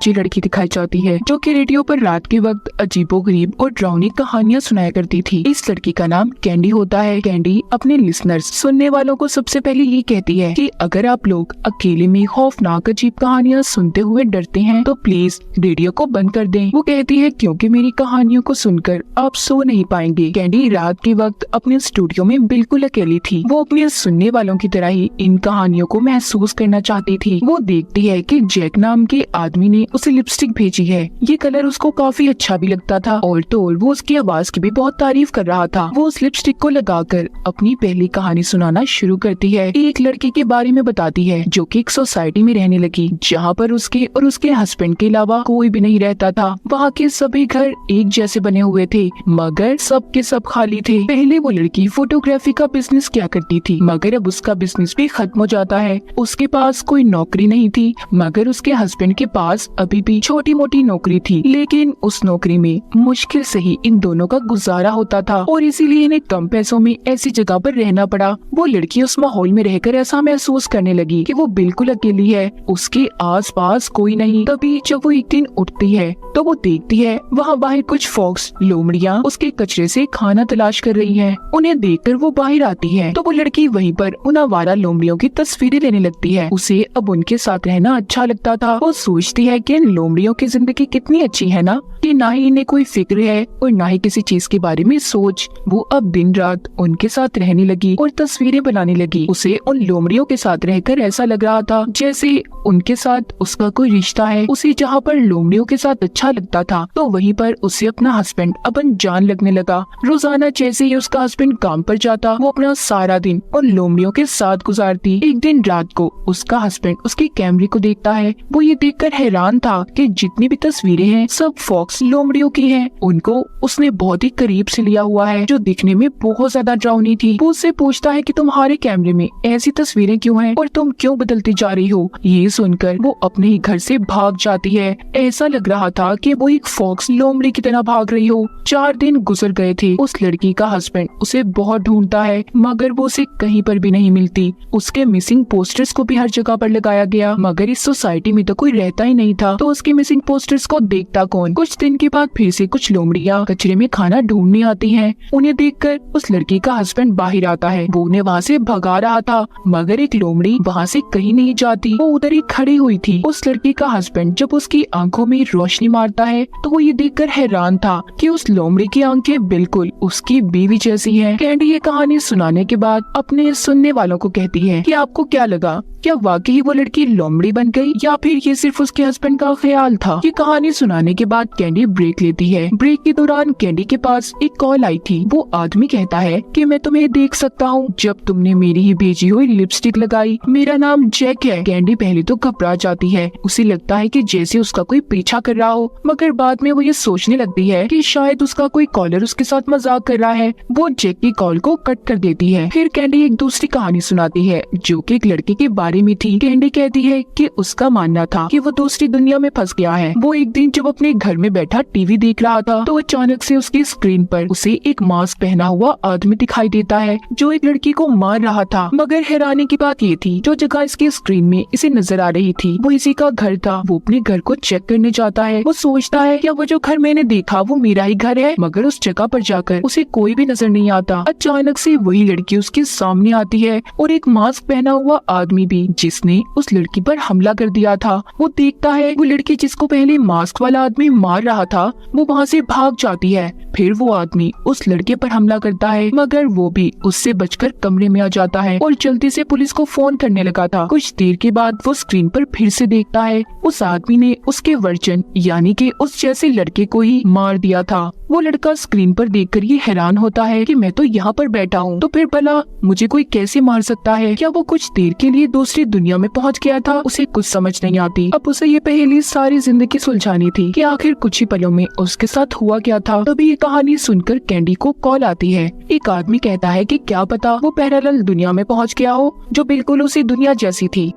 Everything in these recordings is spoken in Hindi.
बच्ची लड़की दिखाई जाती है जो कि रेडियो पर रात के वक्त अजीबोगरीब और डरावनी कहानियां सुनाया करती थी। इस लड़की का नाम कैंडी होता है। कैंडी अपने लिसनर्स सुनने वालों को सबसे पहले ये कहती है कि अगर आप लोग अकेले में खौफनाक अजीब कहानियां सुनते हुए डरते हैं तो प्लीज रेडियो को बंद कर दें। वो कहती है क्योंकि मेरी कहानियों को सुनकर आप सो नहीं पाएंगे। कैंडी रात के वक्त अपने स्टूडियो में बिल्कुल अकेली थी। वो अपने सुनने वालों की तरह ही इन कहानियों को महसूस करना चाहती थी। वो देखती है कि जैक नाम के आदमी ने उसे लिपस्टिक भेजी है। ये कलर उसको काफी अच्छा भी लगता था और तो और वो उसकी आवाज की भी बहुत तारीफ कर रहा था। वो उस लिपस्टिक को लगाकर अपनी पहली कहानी सुनाना शुरू करती है। एक लड़की के बारे में बताती है जो कि एक सोसाइटी में रहने लगी जहाँ पर उसके और उसके हस्बैंड के अलावा कोई भी नहीं रहता था। वहाँ के सभी घर एक जैसे बने हुए थे मगर सब के सब खाली थे। पहले वो लड़की फोटोग्राफी का बिजनेस किया करती थी मगर अब उसका बिजनेस भी खत्म हो जाता है। उसके पास कोई नौकरी नहीं थी मगर उसके हस्बैंड के पास अभी भी छोटी मोटी नौकरी थी, लेकिन उस नौकरी में मुश्किल से ही इन दोनों का गुजारा होता था और इसीलिए इन्हें कम पैसों में ऐसी जगह पर रहना पड़ा। वो लड़की उस माहौल में रहकर ऐसा महसूस करने लगी कि वो बिल्कुल अकेली है, उसके आस पास कोई नहीं। तभी जब वो एक दिन उठती है तो वो देखती है वहाँ बाहर कुछ फॉक्स लोमड़ियाँ उसके कचरे से खाना तलाश कर रही हैं। उन्हें देखकर वो बाहर आती है तो वो लड़की वहीं पर उन आवारा लोमड़ियों की तस्वीरें लेने लगती है। उसे अब उनके साथ रहना अच्छा लगता था। वो सोचती है कि इन लोमड़ियों की जिंदगी कितनी अच्छी है ना, कि ना ही इन्हें कोई फिक्र है और ना ही किसी चीज के बारे में सोच। वो अब दिन रात उनके साथ रहने लगी और तस्वीरें बनाने लगी। उसे उन लोमड़ियों के साथ रहकर ऐसा लग रहा था जैसे उनके साथ उसका कोई रिश्ता है। उसे जहाँ पर लोमड़ियों के साथ अच्छा लगता था तो वहीं पर उसे अपना हस्बैंड अपन जान लगने लगा। रोजाना जैसे ही उसका हस्बैंड काम पर जाता वो अपना सारा दिन उन लोमड़ियों के साथ गुजारती। एक दिन रात को उसका हस्बैंड उसके कैमरे को देखता है। वो ये देखकर हैरान था कि जितनी भी तस्वीरें हैं सब फॉक्स लोमड़ियों की हैं। उनको उसने बहुत ही करीब से लिया हुआ है जो दिखने में बहुत ज्यादा डरावनी थी। वो उससे पूछता है कि तुम्हारे कैमरे में ऐसी तस्वीरें क्यों हैं और तुम क्यों बदलती जा रही हो। ये सुनकर वो अपने ही घर से भाग जाती है। ऐसा लग रहा था कि वो एक फॉक्स लोमड़ी की तरह भाग रही हो। 4 दिन गुजर गए थे। उस लड़की का हस्बैंड उसे बहुत ढूंढता है मगर वो उसे कहीं पर भी नहीं मिलती। उसके मिसिंग पोस्टर्स को भी हर जगह पर लगाया गया मगर इस सोसाइटी में तो कोई रहता ही नहीं था तो उसके मिसिंग पोस्टर्स को देखता कौन। कुछ दिन के बाद फिर से कुछ लोमड़ियाँ कचरे में खाना ढूंढने आती हैं। उन्हें देखकर उस लड़की का हस्बैंड बाहर आता है। वो उन्हें वहाँ से भगा रहा था मगर एक लोमड़ी वहाँ से कहीं नहीं जाती। वो उधर ही खड़ी हुई थी। उस लड़की का हस्बैंड जब उसकी आंखों में रोशनी मारता है तो वो ये देखकर हैरान था कि उस लोमड़ी की आंखें बिल्कुल उसकी बीवी जैसी हैं। कैंडी ये कहानी सुनाने के बाद अपने सुनने वालों को कहती है कि आपको क्या लगा, क्या वाकई वो लड़की लोमड़ी बन गई या फिर ये सिर्फ उसके हस्बैंड का ख्याल था। ये कहानी सुनाने के बाद कैंडी ब्रेक लेती है। ब्रेक के दौरान कैंडी के पास एक कॉल आई थी। वो आदमी कहता है कि मैं तुम्हें देख सकता हूँ जब तुमने मेरी ही भेजी हुई लिपस्टिक लगाई। मेरा नाम जैक है। कैंडी पहले तो घबरा जाती है। उसे लगता है कि जैसे उसका कोई पीछा कर रहा हो मगर बाद में वो ये सोचने लगती है कि शायद उसका कोई कॉलर उसके साथ मजाक कर रहा है। वो जैक की कॉल को कट कर देती है। फिर कैंडी एक दूसरी कहानी सुनाती है जो कि एक लड़के के बारे में थी। कैंडी कहती है कि उसका मानना था कि वो दूसरी दुनिया में फंस गया है। वो एक दिन जब अपने घर में बैठा टीवी देख रहा था तो अचानक से उसकी स्क्रीन पर उसे एक मास्क पहना हुआ आदमी दिखाई देता है जो एक लड़की को मार रहा था। मगर हैरानी की बात ये थी जो जगह इसकी स्क्रीन में इसे नजर आ रही थी वो इसी का घर था। वो अपने घर को चेक करने जाता है। वो सोचता है क्या वो जो घर मैंने देखा वो मेरा ही घर है मगर उस जगह पर जाकर उसे कोई भी नजर नहीं आता। अचानक से वही लड़की उसके सामने आती है और एक मास्क पहना हुआ आदमी भी जिसने उस लड़की पर हमला कर दिया था। वो देखता है वो लड़की जिसको पहले मास्क वाला आदमी मार रहा था वो वहाँ से भाग जाती है। फिर वो आदमी उस लड़के पर हमला करता है मगर वो भी उससे बचकर कमरे में आ जाता है और जल्दी से पुलिस को फोन करने लगा था। कुछ देर के बाद वो स्क्रीन पर फिर से देखता है उस आदमी ने उसके वर्जन यानी कि उस जैसे लड़के को ही मार दिया था। वो लड़का स्क्रीन पर देखकर ये हैरान होता है कि मैं तो यहाँ पर बैठा हूँ तो फिर भला मुझे कोई कैसे मार सकता है। क्या वो कुछ देर के लिए दूसरी दुनिया में पहुँच गया था। उसे कुछ समझ नहीं आती। अब उसे ये पहेली सारी जिंदगी सुलझानी थी कि आखिर कुछ ही पलों में उसके साथ हुआ क्या था। तभी ये कहानी सुनकर कैंडी को कॉल आती है। एक आदमी कहता है कि क्या पता वो पैरेलल दुनिया में पहुँच गया हो जो बिल्कुल उसी दुनिया जैसी थी।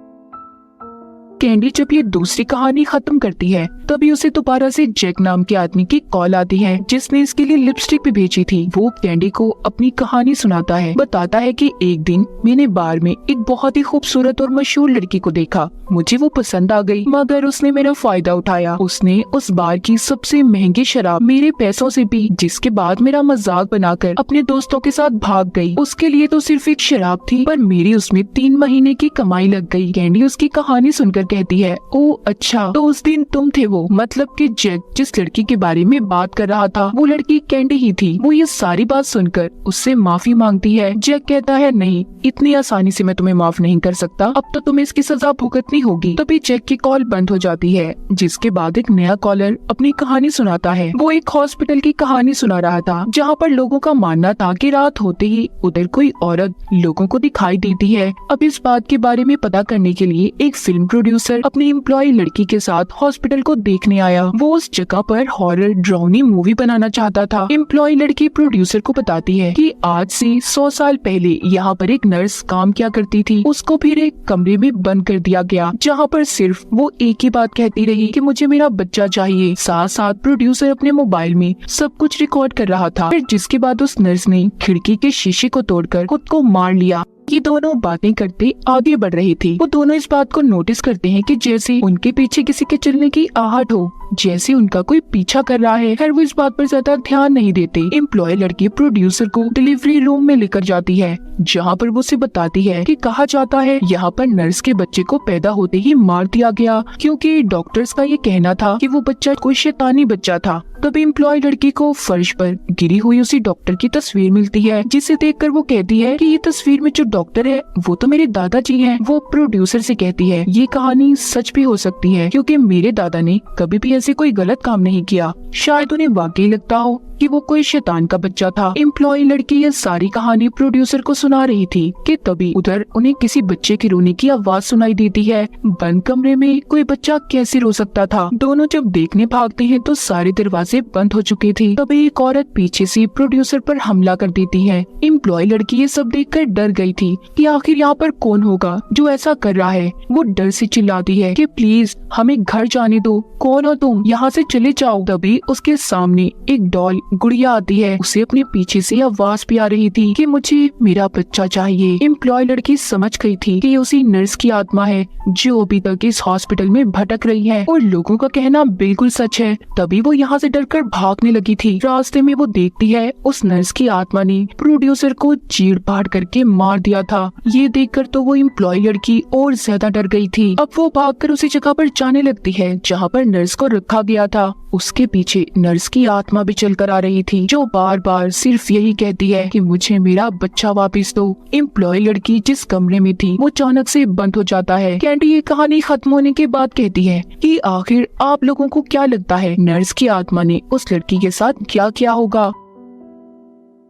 कैंडी जब ये दूसरी कहानी खत्म करती है तभी उसे दोबारा से जैक नाम के आदमी की कॉल आती है जिसने इसके लिए लिपस्टिक भी भेजी थी। वो कैंडी को अपनी कहानी सुनाता है, बताता है कि एक दिन मैंने बार में एक बहुत ही खूबसूरत और मशहूर लड़की को देखा। मुझे वो पसंद आ गई मगर उसने मेरा फायदा उठाया। उसने उस बार की सबसे महंगी शराब मेरे पैसों से पी, जिसके बाद मेरा मजाक बनाकर अपने दोस्तों के साथ भाग गई। उसके लिए तो सिर्फ एक शराब थी पर मेरी उसमें 3 महीने की कमाई लग गई। कैंडी उसकी कहानी सुनकर कहती है, ओ अच्छा, तो उस दिन तुम थे वो, मतलब कि जैक जिस लड़की के बारे में बात कर रहा था वो लड़की कैंडी ही थी। वो ये सारी बात सुनकर उससे माफी मांगती है। जैक कहता है, नहीं, इतनी आसानी से मैं तुम्हें माफ नहीं कर सकता, अब तो तुम्हें इसकी सजा भुगतनी होगी। तभी जैक की कॉल बंद हो जाती है, जिसके बाद एक नया कॉलर अपनी कहानी सुनाता है। वो एक हॉस्पिटल की कहानी सुना रहा था जहाँ पर लोगों का मानना था कि रात होते ही उधर कोई औरत लोगों को दिखाई देती है। अब इस बात के बारे में पता करने के लिए एक फिल्म प्रोड्यूसर अपनी एम्प्लॉय लड़की के साथ हॉस्पिटल को देखने आया। वो उस जगह पर हॉरर ड्राउनी मूवी बनाना चाहता था। एम्प्लॉय लड़की प्रोड्यूसर को बताती है कि आज से 100 साल पहले यहाँ पर एक नर्स काम किया करती थी। उसको फिर एक कमरे में बंद कर दिया गया जहाँ पर सिर्फ वो एक ही बात कहती रही कि मुझे मेरा बच्चा चाहिए। साथ साथ प्रोड्यूसर अपने मोबाइल में सब कुछ रिकॉर्ड कर रहा था। फिर जिसके बाद उस नर्स ने खिड़की के शीशे को तोड़कर खुद को मार लिया। ये दोनों बातें करते आगे बढ़ रही थी। वो दोनों इस बात को नोटिस करते हैं कि जैसे उनके पीछे किसी के चलने की आहट हो, जैसे उनका कोई पीछा कर रहा है। खैर वो इस बात पर ज्यादा ध्यान नहीं देते। एम्प्लॉय लड़की प्रोड्यूसर को डिलीवरी रूम में लेकर जाती है जहाँ पर वो उसे बताती है कि कहा जाता है यहाँ पर नर्स के बच्चे को पैदा होते ही मार दिया गया क्योंकि डॉक्टर्स का ये कहना था कि वो बच्चा कोई शैतानी बच्चा था। तब एम्प्लॉय लड़की को फर्श पर गिरी हुई उसी डॉक्टर की तस्वीर मिलती है, जिसे देखकर वो कहती है कि ये तस्वीर में जो डॉक्टर है वो तो मेरे दादाजी हैं। वो प्रोड्यूसर से कहती है, ये कहानी सच भी हो सकती है क्योंकि मेरे दादा ने कभी भी ऐसे कोई गलत काम नहीं किया। शायद उन्हें वाकई लगता हो कि वो कोई शैतान का बच्चा था। एम्प्लॉय लड़की ये सारी कहानी प्रोड्यूसर को सुना रही थी कि तभी उधर उन्हें किसी बच्चे के रोने की आवाज सुनाई देती है। बंद कमरे में कोई बच्चा कैसे रो सकता था। दोनों जब देखने भागते हैं तो सारे दरवाजे बंद हो चुके थे। तभी एक औरत पीछे से प्रोड्यूसर पर हमला कर देती है। एम्प्लॉय लड़की ये सब देखकर डर गई थी कि आखिर यहाँ पर कौन होगा जो ऐसा कर रहा है। वो डर से चिल्लाती है कि प्लीज हमें घर जाने दो, कौन हो तुम, यहाँ से चले जाओ। तभी उसके सामने एक डॉल गुड़िया आती है। उसे अपने पीछे से आवाज भी आ रही थी कि मुझे मेरा बच्चा चाहिए। एम्प्लॉय लड़की समझ गई थी कि ये उसी नर्स की आत्मा है जो अभी तक इस हॉस्पिटल में भटक रही है और लोगों का कहना बिल्कुल सच है। तभी वो यहाँ से डरकर भागने लगी थी। रास्ते में वो देखती है उस नर्स की आत्मा ने प्रोड्यूसर को चीड़ फाड़ करके मार दिया था। ये देखकर तो वो एम्प्लॉय लड़की और ज्यादा डर गई थी। अब वो भागकर उसी जगह पर जाने लगती है जहाँ पर नर्स को रखा गया था। उसके पीछे नर्स की आत्मा भी चलकर आ रही थी जो बार बार सिर्फ यही कहती है कि मुझे मेरा बच्चा वापस दो। एम्प्लॉय लड़की जिस कमरे में थी वो अचानक से बंद हो जाता है। कैंडी ये कहानी खत्म होने के बाद कहती है कि आखिर आप लोगों को क्या लगता है नर्स की आत्मा ने उस लड़की के साथ क्या किया होगा।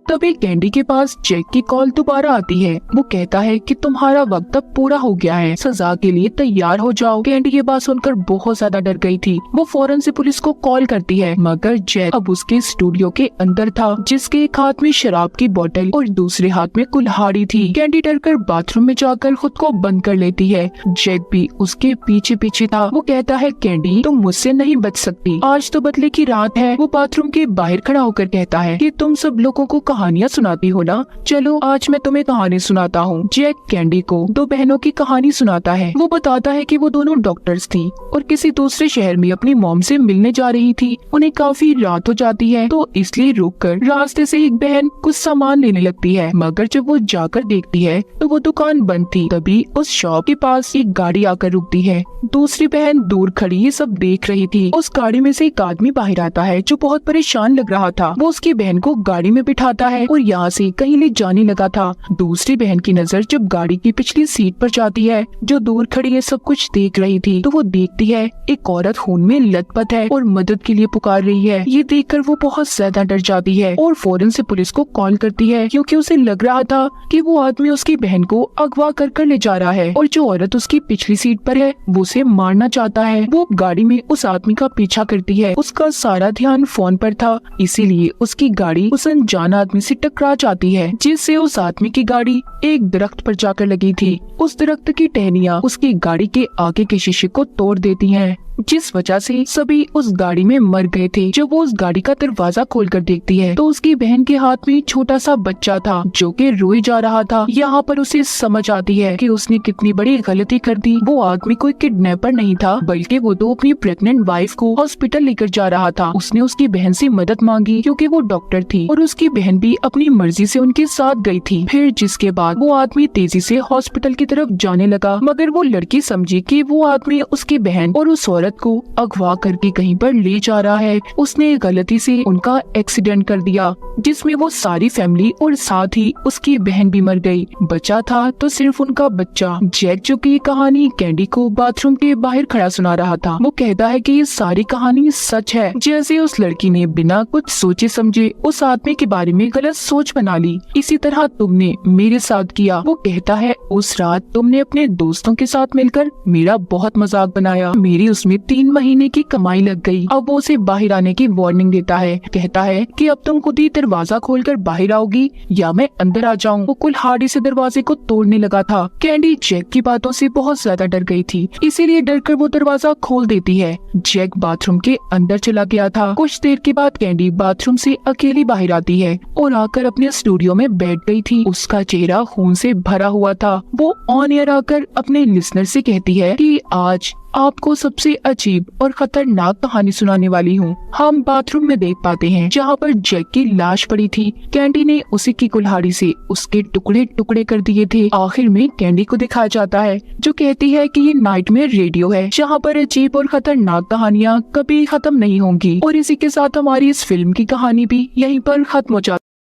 तभी कैंडी के पास जैक की कॉल दोबारा आती है। वो कहता है कि तुम्हारा वक्त अब पूरा हो गया है, सजा के लिए तैयार हो जाओ। कैंडी ये बात सुनकर बहुत ज्यादा डर गई थी। वो फौरन से पुलिस को कॉल करती है मगर जैक अब उसके स्टूडियो के अंदर था, जिसके एक हाथ में शराब की बोतल और दूसरे हाथ में कुल्हाड़ी थी। कैंडी डरकर बाथरूम में जाकर खुद को बंद कर लेती है। जैक भी उसके पीछे पीछे था। वो कहता है कैंडी तुम मुझसे नहीं बच सकती, आज तो बदले की रात है। वो बाथरूम के बाहर खड़ा होकर कहता है कि तुम सब लोगों को कहानियाँ सुनाती हो ना, चलो आज मैं तुम्हें कहानी सुनाता हूँ। जैक कैंडी को 2 बहनों की कहानी सुनाता है। वो बताता है कि वो दोनों डॉक्टर्स थी और किसी दूसरे शहर में अपनी मॉम से मिलने जा रही थी। उन्हें काफी रात हो जाती है तो इसलिए रुककर रास्ते से एक बहन कुछ सामान लेने लगती है, मगर जब वो जाकर देखती है तो वो दुकान बंद थी। तभी उस शॉप के पास एक गाड़ी आकर रुकती है। दूसरी बहन दूर खड़ी ये सब देख रही थी। उस गाड़ी में से एक आदमी बाहर आता है जो बहुत परेशान लग रहा था। वो उसकी बहन को गाड़ी में बिठाता है और यहाँ से कहीं ले जाने लगा था। दूसरी बहन की नजर जब गाड़ी की पिछली सीट पर जाती है जो दूर खड़ी है सब कुछ देख रही थी, तो वो देखती है एक औरत खून में लथपथ है और मदद के लिए पुकार रही है। ये देखकर वो बहुत ज्यादा डर जाती है और फौरन से पुलिस को कॉल करती है क्योंकि उसे लग रहा था कि वो आदमी उसकी बहन को अगवा कर ले जा रहा है और जो औरत उसकी पिछली सीट पर है वो उसे मारना चाहता है। वो गाड़ी में उस आदमी का पीछा करती है। उसका सारा ध्यान फोन पर था, इसीलिए उसकी गाड़ी उस अनजान आदमी आदमी से टकरा जाती है, जिससे उस आदमी की गाड़ी एक दरख्त पर जाकर लगी थी। उस दरख्त की टहनियाँ उसकी गाड़ी के आगे के शीशे को तोड़ देती हैं, जिस वजह से सभी उस गाड़ी में मर गए थे। जब वो उस गाड़ी का दरवाजा खोलकर देखती है तो उसकी बहन के हाथ में छोटा सा बच्चा था जो कि रोए जा रहा था। यहाँ पर उसे समझ आती है कि उसने कितनी बड़ी गलती कर दी। वो आदमी कोई किडनैपर नहीं था, बल्कि वो तो अपनी प्रेग्नेंट वाइफ को हॉस्पिटल लेकर जा रहा था। उसने उसकी बहन से मदद मांगी क्योंकि वो डॉक्टर थी और उसकी बहन भी अपनी मर्जी से उनके साथ गई थी। फिर जिसके बाद वो आदमी तेजी से हॉस्पिटल की तरफ जाने लगा, मगर वो लड़की समझी कि वो आदमी उसकी बहन और उस औरत को अगवा करके कहीं पर ले जा रहा है। उसने गलती से उनका एक्सीडेंट कर दिया, जिसमें वो सारी फैमिली और साथ ही उसकी बहन भी मर गई। बचा था तो सिर्फ उनका बच्चा। जैक जो की कहानी कैंडी को बाथरूम के बाहर खड़ा सुना रहा था, वो कहता है कि ये सारी कहानी सच है। जैसे उस लड़की ने बिना कुछ सोचे समझे उस आदमी के बारे में गलत सोच बना ली, इसी तरह तुमने मेरे साथ किया। वो कहता है उस रात तुमने अपने दोस्तों के साथ मिलकर मेरा बहुत मजाक बनाया, मेरी उसमें 3 महीने की कमाई लग गई। अब वो उसे बाहर आने की वार्निंग देता है, कहता है कि अब तुम खुद ही दरवाजा खोलकर बाहर आओगी या मैं अंदर आ जाऊं। वो कुल्हाड़ी से दरवाजे को तोड़ने लगा था। कैंडी जैक की बातों से बहुत ज्यादा डर गई थी, इसीलिए डरकर वो दरवाजा खोल देती है। जैक बाथरूम के अंदर चला गया था। कुछ देर के बाद कैंडी बाथरूम से अकेली बाहर आती है और आकर अपने स्टूडियो में बैठ गई थी। उसका चेहरा खून से भरा हुआ था। वो ऑन एयर आकर अपने लिसनर से कहती है कि आज आपको सबसे अजीब और खतरनाक कहानी सुनाने वाली हूँ। हम बाथरूम में देख पाते हैं जहाँ पर जैक की लाश पड़ी थी। कैंडी ने उसी की कुल्हाड़ी से उसके टुकड़े टुकड़े कर दिए थे। आखिर में कैंडी को दिखाया जाता है जो कहती है कि ये नाइटमेयर रेडियो है, जहाँ पर अजीब और खतरनाक कहानियाँ कभी खत्म नहीं होंगी। और इसी के साथ हमारी इस फिल्म की कहानी भी यहीं पर खत्म हो जाती है।